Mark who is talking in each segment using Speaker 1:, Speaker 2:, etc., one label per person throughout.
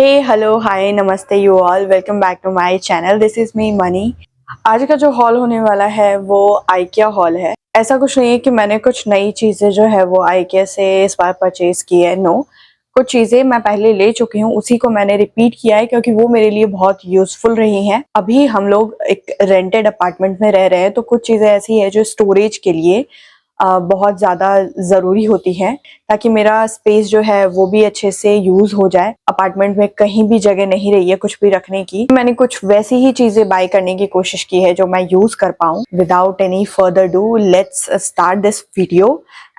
Speaker 1: Hey hello hi namaste you all, welcome back to my channel. This is me Mani. आज का जो hall होने वाला है वो आइकिया हॉल है। ऐसा कुछ नहीं है कि मैंने कुछ नई चीज़ें जो है वो आइकिया से इस बार परचेज की है। नो, कुछ चीज़ें मैं पहले ले चुकी हूँ, उसी को मैंने रिपीट किया है क्योंकि वो मेरे लिए बहुत यूज़फुल रही हैं। अभी हम लोग एक रेंटेड अपार्टमेंट में रह रहे हैं, तो कुछ चीज़ें ऐसी है जो स्टोरेज के लिए बहुत ज़्यादा ज़रूरी होती है, ताकि मेरा स्पेस जो है वो भी अच्छे से यूज़ हो जाए। अपार्टमेंट में कहीं भी जगह नहीं रही है कुछ भी रखने की। मैंने कुछ वैसी ही चीज़ें बाय करने की कोशिश की है जो मैं यूज़ कर पाऊँ। Without any further do let's start this video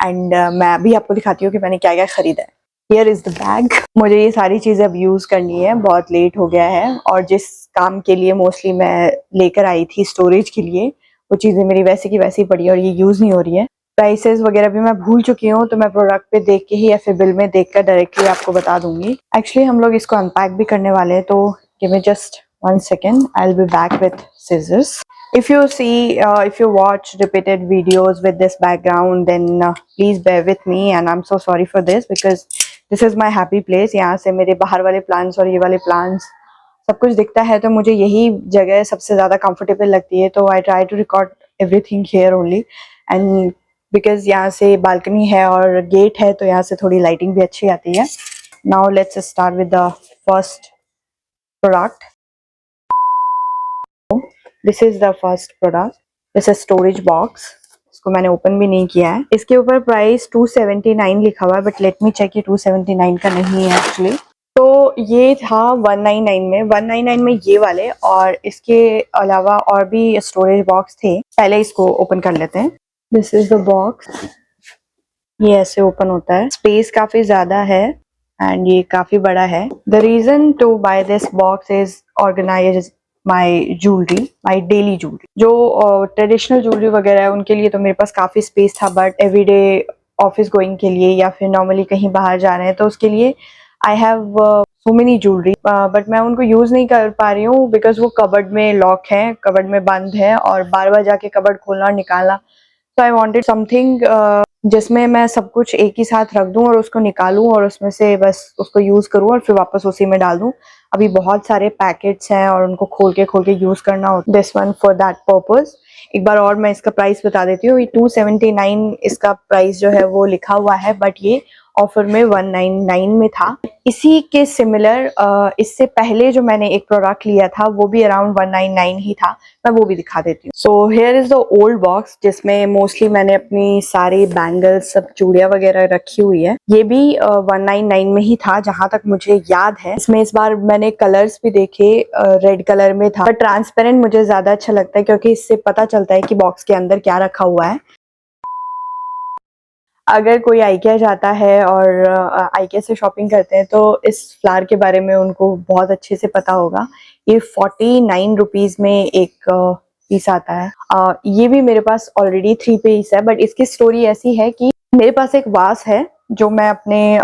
Speaker 1: and मैं अभी आपको दिखाती हूँ कि मैंने क्या क्या खरीदा है। Here is the bag. मुझे ये सारी चीज़ें अब यूज़ करनी है, बहुत लेट हो गया है, और जिस काम के लिए मोस्टली मैं लेकर आई थी स्टोरेज के लिए, वो चीज़ें मेरी वैसे की वैसी पड़ी है और ये यूज़ नहीं हो रही है। प्राइसेस वगैरह भी मैं भूल चुकी हूँ, तो मैं प्रोडक्ट पे देख के ही या फिर बिल में देखकर डायरेक्टली आपको बता दूंगी। एक्चुअली हम लोग इसको अनपैक भी करने वाले हैं, तो give me just 1 second, I will be back with scissors. If you see, if you watch repeated videos with this background, then please bear with me, and I'm so sorry for this because this is my happy place. यहाँ से मेरे बाहर वाले plants और ये वाले plants सब कुछ दिखता है, तो मुझे यही जगह सबसे ज़्यादा कंफर्टेबल लगती है, तो I try to record everything here only. And because यहाँ से बालकनी है और गेट है, तो यहाँ से थोड़ी लाइटिंग भी अच्छी आती है। Now let's start with the first product. This is the first product, this is storage box. इसको मैंने ओपन भी नहीं किया है। इसके ऊपर प्राइस 279 लिखा हुआ है, बट लेट मी चेक, ये 279 का नहीं है एक्चुअली। तो ये था 199 में, 199 में ये वाले, और इसके अलावा और भी स्टोरेज बॉक्स थे। पहले इसको ओपन कर लेते हैं। This is the box. ये ऐसे ओपन होता है। स्पेस काफी ज्यादा है एंड ये काफी बड़ा है। The reason to buy this box is organize my jewellery, my daily jewellery. जो ट्रेडिशनल ज्वेलरी वगैरह है उनके लिए तो मेरे पास काफी स्पेस था, बट एवरीडे ऑफिस गोइंग के लिए या फिर नॉर्मली कहीं बाहर जा रहे हैं तो उसके लिए I have so many jewellery, but मैं उनको यूज नहीं कर पा रही हूँ बिकॉज वो कबर्ड में लॉक है, कबर्ड में बंद है, और बार बार जाके कबर्ड खोलना और निकालना। तो आई वॉन्टेड समथिंग जिसमें मैं सब कुछ एक ही साथ रख दूं और उसको निकालूं और उसमें से बस उसको यूज करूं और फिर वापस उसी में डाल दूं। अभी बहुत सारे पैकेट्स हैं और उनको खोल के यूज करना होता है। This one for that purpose. एक बार और मैं इसका प्राइस बता देती हूँ। ये 279 इसका प्राइस जो है वो लिखा हुआ है, बट ये ऑफर में 199 में था। इसी के सिमिलर इससे पहले जो मैंने एक प्रोडक्ट लिया था वो भी अराउंड 199 ही था, मैं वो भी दिखा देती हूँ। So here is the old box, जिसमें मोस्टली मैंने अपनी सारी बैंगल्स, सब चूड़ियां वगैरह रखी हुई है। ये भी 199 में ही था जहां तक मुझे याद है। इसमें इस बार मैंने कलर्स भी देखे, रेड कलर में था, बट ट्रांसपेरेंट मुझे ज्यादा अच्छा लगता है क्योंकि इससे पता चलता है कि बॉक्स के अंदर क्या रखा हुआ है। अगर कोई आइकिया जाता है और आइकिया से शॉपिंग करते हैं तो इस फ्लावर के बारे में उनको बहुत अच्छे से पता होगा। ये 49 रुपीज में एक पीस आता है। ये भी मेरे पास ऑलरेडी 3 पीस है, बट इसकी स्टोरी ऐसी है कि मेरे पास एक वास है जो मैं अपने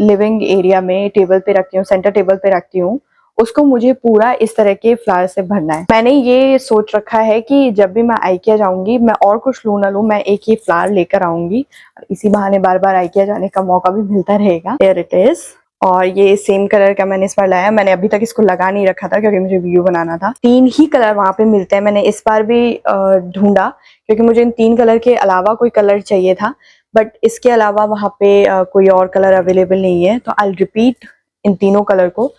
Speaker 1: लिविंग एरिया में टेबल पे रखती हूँ, सेंटर टेबल पे रखती हूँ। उसको मुझे पूरा इस तरह के फ्लावर से भरना है। मैंने ये सोच रखा है कि जब भी मैं आइकिया जाऊंगी, मैं और कुछ लूं ना लूं, मैं एक ही फ्लावर लेकर आऊंगी। इसी बहाने बार बार आइकिया जाने का मौका भी मिलता रहेगा। Here it is। और ये सेम कलर का मैंने इस बार लाया। मैंने अभी तक इसको लगा नहीं रखा था क्योंकि मुझे वीडियो बनाना था। 3 ही कलर वहां पे मिलते हैं। मैंने इस बार भी ढूंढा क्योंकि मुझे इन 3 कलर के अलावा कोई कलर चाहिए था, बट इसके अलावा वहां पे कोई और कलर अवेलेबल नहीं है। तो आई रिपीट इन तीनों कलर को।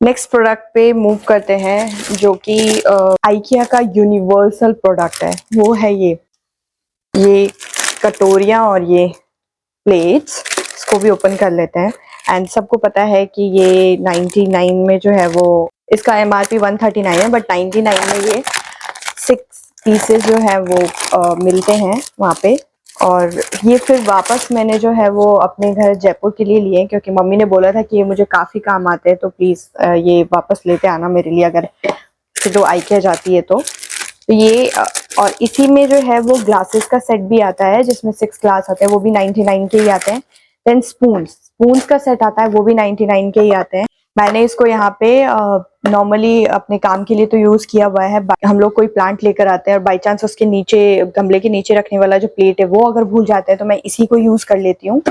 Speaker 1: नेक्स्ट प्रोडक्ट पे मूव करते हैं, जो कि आइकिया का यूनिवर्सल प्रोडक्ट है। वो है ये कटोरियां और ये प्लेट्स। इसको भी ओपन कर लेते हैं। एंड सबको पता है कि ये 99 में जो है वो, इसका एमआरपी 139 है, बट 99 में ये 6 पीसेस जो है वो मिलते हैं वहाँ पे। और ये फिर वापस मैंने जो है वो अपने घर जयपुर के लिए लिए, क्योंकि मम्मी ने बोला था कि ये मुझे काफ़ी काम आते हैं, तो प्लीज़ ये वापस लेते आना मेरे लिए अगर जो आइकिया जाती है तो ये और इसी में जो है वो ग्लासेस का सेट भी आता है, जिसमें 6 ग्लास आते हैं, वो भी 99 के ही आते हैं। देन स्पून्स का सेट आता है, वो भी 99 के ही आते हैं। मैंने इसको यहाँ पे नॉर्मली अपने काम के लिए तो यूज किया हुआ है। हम लोग कोई प्लांट लेकर आते हैं और बाई चांस उसके नीचे, गमले के नीचे रखने वाला जो प्लेट है वो अगर भूल जाते हैं, तो मैं इसी को यूज कर लेती हूँ।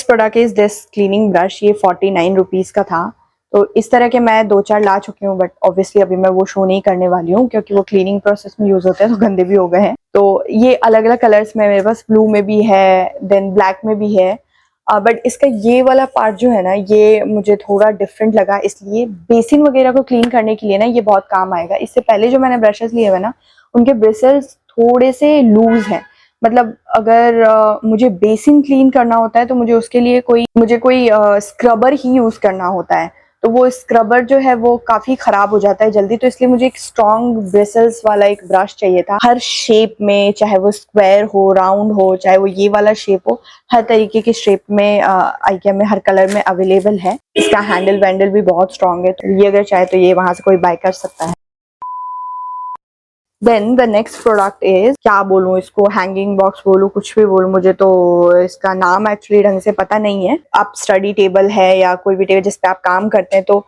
Speaker 1: Product is this cleaning brush. ये 49 रुपीज का था। तो इस तरह के मैं 2-4 ला चुकी हूँ, बट ऑब्वियसली अभी मैं वो शो नहीं करने वाली हूँ क्योंकि वो क्लीनिंग प्रोसेस में यूज होते हैं तो गंदे भी हो गए हैं। तो ये अलग अलग कलर्स में मेरे पास, ब्लू में भी है, देन ब्लैक में भी है। बट इसका ये वाला पार्ट जो है ना, ये मुझे थोड़ा डिफरेंट लगा, इसलिए बेसिन वगैरह को क्लीन करने के लिए ना ये बहुत काम आएगा। इससे पहले जो मैंने ब्रशेस लिए हुए ना, उनके ब्रिसल्स थोड़े से लूज हैं। मतलब अगर मुझे बेसिन क्लीन करना होता है तो मुझे उसके लिए कोई स्क्रबर ही यूज करना होता है। तो वो स्क्रबर जो है वो काफी खराब हो जाता है जल्दी, तो इसलिए मुझे एक स्ट्रॉन्ग ब्रिसल्स वाला एक ब्रश चाहिए था। हर शेप में, चाहे वो स्क्वायर हो, राउंड हो, चाहे वो ये वाला शेप हो, हर तरीके की शेप में आइकिया में हर कलर में अवेलेबल है। इसका हैंडल वैंडल भी बहुत स्ट्रॉन्ग है, तो ये अगर चाहे तो ये वहां से कोई बाय कर सकता है। Then the next product is, क्या बोलूं इसको, हैंगिंग बॉक्स बोलूं, कुछ भी बोलूं, मुझे तो इसका नाम एक्चुअली ढंग से पता नहीं है। आप स्टडी टेबल है या कोई भी टेबल जिस पे आप काम करते हैं तो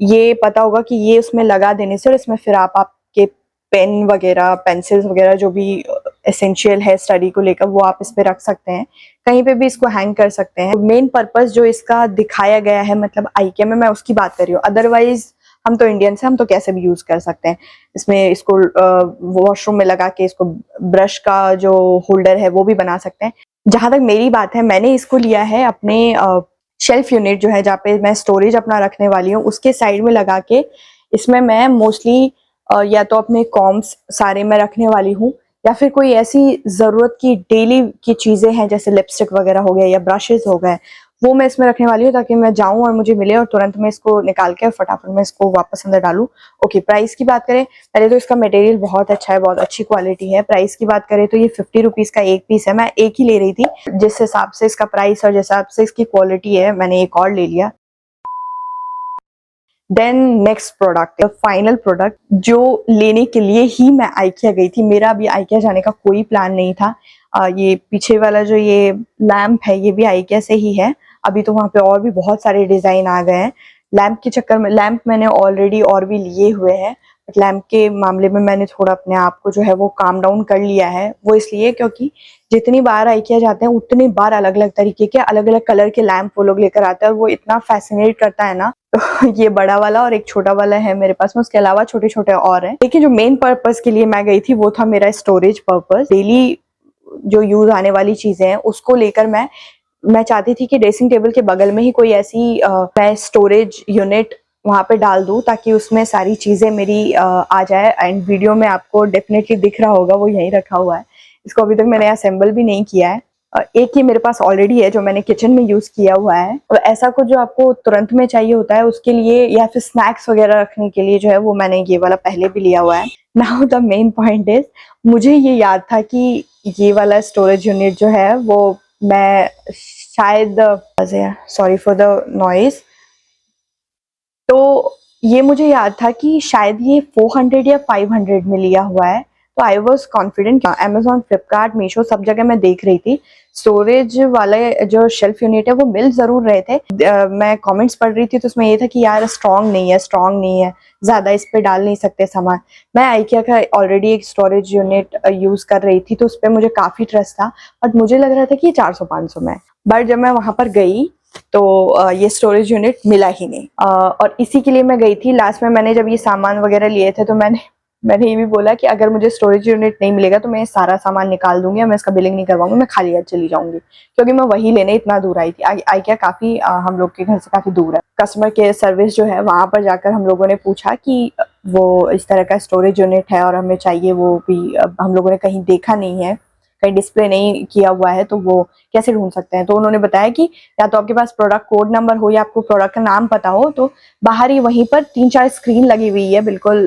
Speaker 1: ये पता होगा कि ये उसमें लगा देने से, और इसमें फिर आप आपके पेन वगैरह, पेंसिल्स वगैरह जो भी एसेंशियल है स्टडी को लेकर, वो आप इस पे रख सकते हैं। कहीं पे भी इसको हैंग कर सकते हैं। मेन पर्पस जो इसका दिखाया गया है, मतलब आइकिया में, मैं उसकी बात कर रही हूँ। अदरवाइज हम तो इंडियंस हैं, हम तो कैसे भी यूज कर सकते हैं। इसमें इसको वॉशरूम में लगा के इसको ब्रश का जो होल्डर है वो भी बना सकते हैं। जहां तक मेरी बात है, मैंने इसको लिया है अपने शेल्फ यूनिट जो है, जहाँ पे मैं स्टोरेज अपना रखने वाली हूँ, उसके साइड में लगा के इसमें मैं मोस्टली या तो अपने कॉम्स सारे मैं रखने वाली हूँ, या फिर कोई ऐसी जरूरत की डेली की चीजें हैं जैसे लिपस्टिक वगैरह हो गया या ब्रशेस हो गए, वो मैं इसमें रखने वाली हूँ, ताकि मैं जाऊं और मुझे मिले और तुरंत मैं इसको निकाल के फटाफट मैं इसको वापस अंदर डालूं। ओके, प्राइस की बात करें, पहले तो इसका मटेरियल बहुत अच्छा है, बहुत अच्छी क्वालिटी है। प्राइस की बात करें तो ये 50 रुपीज का एक पीस है। मैं एक ही ले रही थी, जिस हिसाब से इसका प्राइस और जिस हिसाब से इसकी क्वालिटी है, मैंने एक और ले लिया। Then next product, final product जो लेने के लिए ही मैं आइकिया गई थी। मेरा अभी आइकिया जाने का कोई प्लान नहीं था। ये पीछे वाला जो ये लैंप है, ये भी आइकिया से ही है। अभी तो वहां पे और भी बहुत सारे डिजाइन आ गए हैं। लैंप के चक्कर में, लैंप मैंने ऑलरेडी और भी लिए हुए हैं, बट लैंप के मामले में मैंने थोड़ा अपने आप को जो है वो काम डाउन कर लिया है। वो इसलिए क्योंकि जितनी बार आइकिया जाते हैं उतनी बार अलग अलग तरीके के, अलग अलग कलर के लैंप वो लोग लेकर आते हैं, और वो इतना फैसिनेट करता है ना। तो ये बड़ा वाला और एक छोटा वाला है मेरे पास में, उसके अलावा छोटे छोटे और हैं। लेकिन जो मेन पर्पस के लिए मैं गई थी वो था मेरा स्टोरेज पर्पस। डेली जो यूज आने वाली चीजें हैं उसको लेकर मैं चाहती थी कि ड्रेसिंग टेबल के बगल में ही कोई ऐसी मैं स्टोरेज यूनिट वहां पे डाल दूं, ताकि उसमें सारी चीजें मेरी आ जाए। एंड वीडियो में आपको डेफिनेटली दिख रहा होगा, वो यहीं रखा हुआ है। इसको अभी तक मैंने असेंबल भी नहीं किया है। एक ही मेरे पास ऑलरेडी है जो मैंने किचन में यूज किया हुआ है। और ऐसा कुछ जो आपको तुरंत में चाहिए होता है उसके लिए, या फिर स्नैक्स वगैरह रखने के लिए जो है, वो मैंने ये वाला पहले भी लिया हुआ है। Now the main point is, मुझे ये याद था कि ये वाला स्टोरेज यूनिट जो है वो मैं शायद, सॉरी फॉर द नॉइज, तो ये मुझे याद था कि शायद ये 400 या 500 में लिया हुआ है। तो I was confident. Amazon, Flipkart, Meesho, सब जगह मैं देख रही थी। स्टोरेज वाले जो शेल्फ यूनिट है वो मिल जरूर रहे थे। मैं कमेंट्स पढ़ रही थी तो उसमें ये था कि यार स्ट्रॉन्ग नहीं है, स्ट्रॉन्ग नहीं है, ज्यादा इस पे डाल नहीं सकते सामान। मैं आइकिया का ऑलरेडी एक स्टोरेज यूनिट यूज कर रही थी, तो उस पर मुझे काफी ट्रस्ट था, बट मुझे लग रहा था कि ये 400-500 में। बट जब मैं वहां पर गई तो ये स्टोरेज यूनिट मिला ही नहीं, और इसी के लिए मैं गई थी। लास्ट में मैंने जब ये सामान वगैरह लिए थे तो मैंने ये भी बोला कि अगर मुझे स्टोरेज यूनिट नहीं मिलेगा तो मैं सारा सामान निकाल दूंगी, मैं इसका बिलिंग नहीं करवाऊंगी, मैं खाली हाथ चली जाऊंगी, क्योंकि मैं वही लेने इतना दूर आई थी। आइकिया काफी हम लोग के घर से काफी दूर है। कस्टमर केयर सर्विस जो है, वहां पर जाकर हम लोगों ने पूछा कि वो इस तरह का स्टोरेज यूनिट है और हमें चाहिए, वो भी हम लोगों ने कहीं देखा नहीं है, कहीं डिस्प्ले नहीं किया हुआ है, तो वो कैसे ढूंढ सकते हैं। तो उन्होंने बताया कि या तो आपके पास प्रोडक्ट कोड नंबर हो या आपको प्रोडक्ट का नाम पता हो, तो बाहर ही वहीं पर 3-4 स्क्रीन लगी हुई है बिल्कुल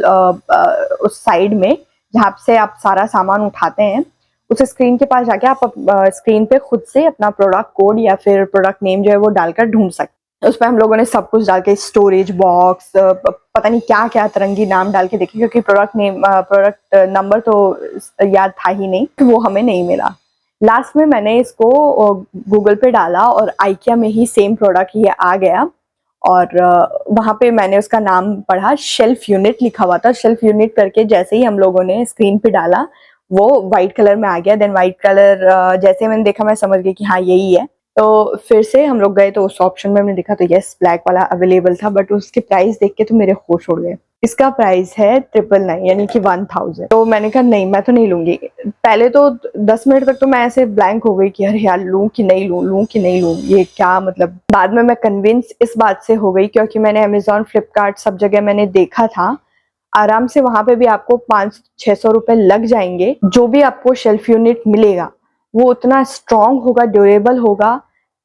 Speaker 1: उस साइड में, जहाँ से आप सारा सामान उठाते हैं। उस स्क्रीन के पास जाके आप स्क्रीन पे खुद से अपना प्रोडक्ट कोड या फिर प्रोडक्ट नेम जो है वो डालकर ढूंढ सकते हैं। उसमें हम लोगों ने सब कुछ डाल के, स्टोरेज बॉक्स, पता नहीं क्या क्या तरंगी नाम डाल के देखे, क्योंकि प्रोडक्ट नंबर तो याद था ही नहीं, तो वो हमें नहीं मिला। लास्ट में मैंने इसको गूगल पे डाला और आइकिया में ही सेम प्रोडक्ट ये आ गया, और वहां पे मैंने उसका नाम पढ़ा, शेल्फ यूनिट लिखा हुआ था। शेल्फ यूनिट करके जैसे ही हम लोगों ने स्क्रीन पे डाला, वो व्हाइट कलर में आ गया। देन व्हाइट कलर जैसे मैंने देखा, मैं समझ गई कि हाँ यही है। तो फिर से हम लोग गए तो उस ऑप्शन में हमने देखा तो यस ब्लैक वाला अवेलेबल था, बट उसके प्राइस देख के तो मेरे होश उड़ गए। इसका प्राइस है 999 यानी कि 1000। तो मैंने कहा नहीं मैं तो नहीं लूंगी। पहले तो 10 मिनट तक तो मैं ऐसे ब्लैंक हो गई कि अरे यार लूं कि नहीं लूं, लूं कि नहीं लूं, ये क्या मतलब। बाद में मैं कन्विंस इस बात से हो गई क्योंकि मैंने अमेजोन, फ्लिपकार्ट सब जगह मैंने देखा था, आराम से वहां पे भी आपको 500-600 रुपए लग जाएंगे। जो भी आपको शेल्फ यूनिट मिलेगा वो उतना स्ट्रांग होगा, ड्यूरेबल होगा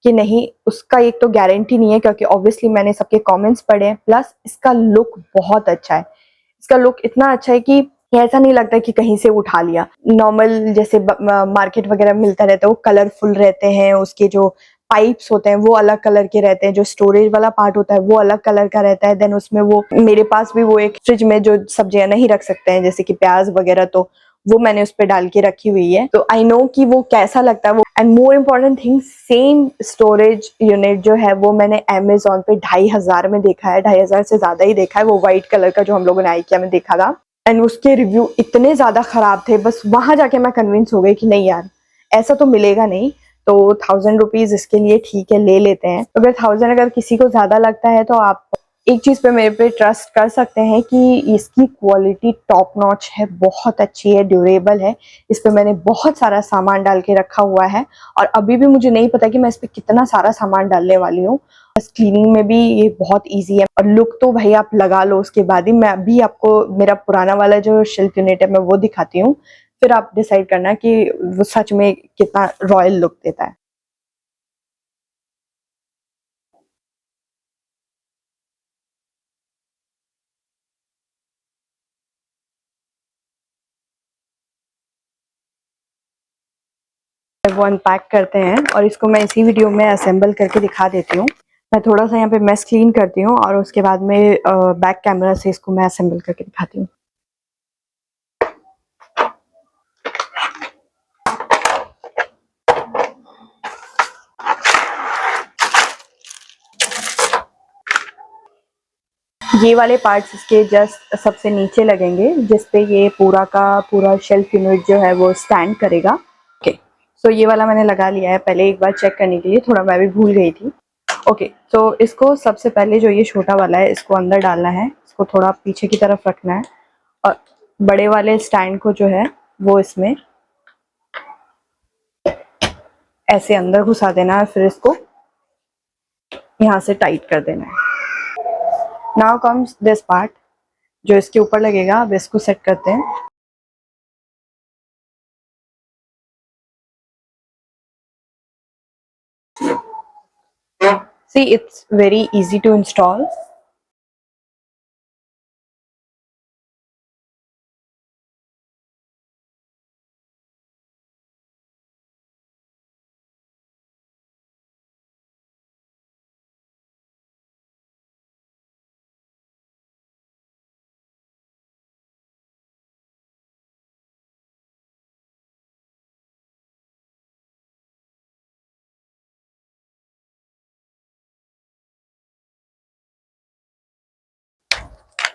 Speaker 1: कि नहीं, उसका एक तो गारंटी नहीं है क्योंकि ऑब्वियसली मैंने सबके कमेंट्स पढ़े हैं। प्लस इसका लुक बहुत अच्छा है, इसका लुक इतना अच्छा है कि ऐसा नहीं लगता कि कहीं से उठा लिया। नॉर्मल जैसे मार्केट वगैरह मिलता रहता है वो कलरफुल रहते हैं, उसके जो पाइप्स होते हैं वो अलग कलर के रहते हैं, जो स्टोरेज वाला पार्ट होता है वो अलग कलर का रहता है। देन उसमें वो मेरे पास भी वो एक फ्रिज में जो सब्जियां नहीं रख सकते हैं जैसे कि प्याज वगैरह, तो वो मैंने उस पर डाल के रखी हुई है, तो आई नो कि वो कैसा लगता है वो। And more important thing, same storage unit जो है वो मैंने अमेजोन पे 2500 में देखा है, 2500 से ज्यादा ही देखा है, वो व्हाइट कलर का जो हम लोगों ने IKEA में देखा था। एंड उसके रिव्यू इतने ज्यादा खराब थे, बस वहां जाके मैं कन्विंस हो गई कि नहीं यार ऐसा तो मिलेगा नहीं। तो 1000 रुपीज इसके लिए ठीक है, ले लेते हैं। अगर 1000 अगर किसी को ज्यादा लगता है तो आप एक चीज पे मेरे पे ट्रस्ट कर सकते हैं कि इसकी क्वालिटी टॉप नॉच है, बहुत अच्छी है, ड्यूरेबल है। इस पे मैंने बहुत सारा सामान डाल के रखा हुआ है और अभी भी मुझे नहीं पता कि मैं इस पे कितना सारा सामान डालने वाली हूँ। बस क्लीनिंग में भी ये बहुत इजी है और लुक तो भाई आप लगा लो उसके बाद ही। मैं अभी आपको मेरा पुराना वाला जो शेल्फ यूनिट है मैं वो दिखाती हूँ, फिर आप डिसाइड करना कि वो सच में कितना रॉयल लुक देता है। वो अनपैक करते हैं और इसको मैं इसी वीडियो में असेंबल करके दिखा देती हूँ। मैं थोड़ा सा यहाँ पे मेस क्लीन करती हूँ और उसके बाद में बैक कैमरा से इसको मैं असेंबल करके दिखाती हूँ। ये वाले पार्ट्स इसके जस्ट सबसे नीचे लगेंगे जिसपे ये पूरा का पूरा शेल्फ यूनिट जो है वो स्टैंड करेगा। ओके, सो ये वाला मैंने लगा लिया है, पहले एक बार चेक करने के लिए, थोड़ा मैं भी भूल गई थी। ओके, तो इसको सबसे पहले जो ये छोटा वाला है इसको अंदर डालना है, इसको थोड़ा पीछे की तरफ रखना है और बड़े वाले स्टैंड को जो है वो इसमें ऐसे अंदर घुसा देना है, फिर इसको यहाँ से टाइट कर देना है। नाउ कम्स दिस पार्ट जो इसके ऊपर लगेगा। अब इसको सेट करते हैं। See, it's very easy to install.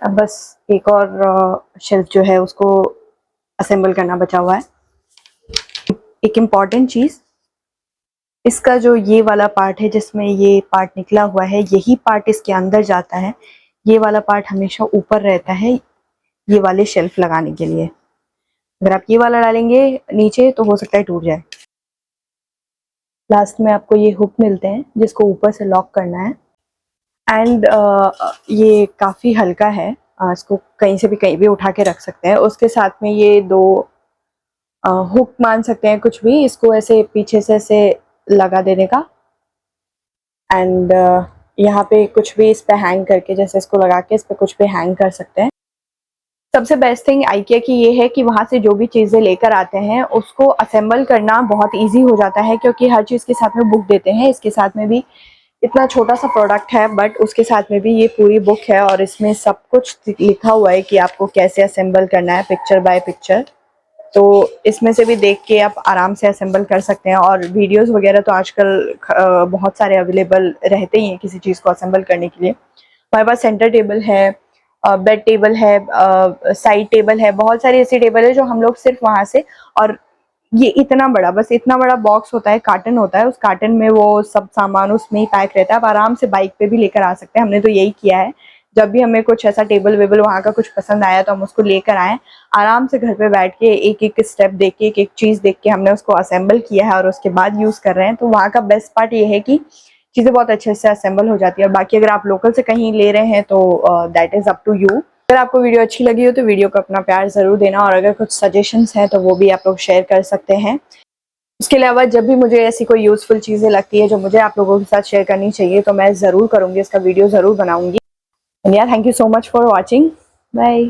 Speaker 1: अब बस एक और शेल्फ जो है उसको असेंबल करना बचा हुआ है। एक इम्पॉर्टेंट चीज, इसका जो ये वाला पार्ट है जिसमें ये पार्ट निकला हुआ है, यही पार्ट इसके अंदर जाता है। ये वाला पार्ट हमेशा ऊपर रहता है ये वाले शेल्फ लगाने के लिए। अगर आप ये वाला डालेंगे नीचे तो हो सकता है टूट जाए। लास्ट में आपको ये हुक मिलते हैं जिसको ऊपर से लॉक करना है। एंड ये काफ़ी हल्का है, इसको कहीं से भी कहीं भी उठा के रख सकते हैं। उसके साथ में ये दो हुक मान सकते हैं, कुछ भी, इसको ऐसे पीछे से ऐसे लगा देने का। एंड यहाँ पे कुछ भी इस पे हैंग करके, जैसे इसको लगा के इस पे कुछ भी हैंग कर सकते हैं। सबसे बेस्ट थिंग IKEA की ये है कि वहाँ से जो भी चीज़ें लेकर आते हैं उसको असेंबल करना बहुत इजी हो जाता है क्योंकि हर चीज़ के साथ में बुक देते हैं। इसके साथ में भी इतना छोटा सा प्रोडक्ट है बट उसके साथ में भी ये पूरी बुक है और इसमें सब कुछ लिखा हुआ है कि आपको कैसे असेंबल करना है, पिक्चर बाय पिक्चर। तो इसमें से भी देख के आप आराम से असेंबल कर सकते हैं। और वीडियोस वगैरह तो आजकल बहुत सारे अवेलेबल रहते ही हैं किसी चीज़ को असेंबल करने के लिए। हमारे पास सेंटर टेबल है, बेड टेबल है, साइड टेबल है, बहुत सारी ऐसी टेबल है जो हम लोग सिर्फ वहाँ से, और ये इतना बड़ा, बस इतना बड़ा बॉक्स होता है, कार्टन होता है, उस कार्टन में वो सब सामान उसमें ही पैक रहता है। आप आराम से बाइक पे भी लेकर आ सकते हैं। हमने तो यही किया है, जब भी हमें कुछ ऐसा टेबल वेबल वहाँ का कुछ पसंद आया तो हम उसको लेकर आए, आराम से घर पे बैठ के एक एक स्टेप देख के, एक एक चीज़ देख के हमने उसको असेंबल किया है और उसके बाद यूज़ कर रहे हैं। तो वहाँ का बेस्ट पार्ट ये है कि चीज़ें बहुत अच्छे से असेंबल हो जाती है। और बाकी अगर आप लोकल से कहीं ले रहे हैं तो that is up to you. अगर आपको वीडियो अच्छी लगी हो तो वीडियो को अपना प्यार ज़रूर देना, और अगर कुछ सजेशंस हैं तो वो भी आप लोग शेयर कर सकते हैं। उसके अलावा जब भी मुझे ऐसी कोई यूज़फुल चीज़ें लगती है जो मुझे आप लोगों के साथ शेयर करनी चाहिए तो मैं ज़रूर करूँगी, इसका वीडियो ज़रूर बनाऊँगी। एंड यार, thank you so much for watching. Bye.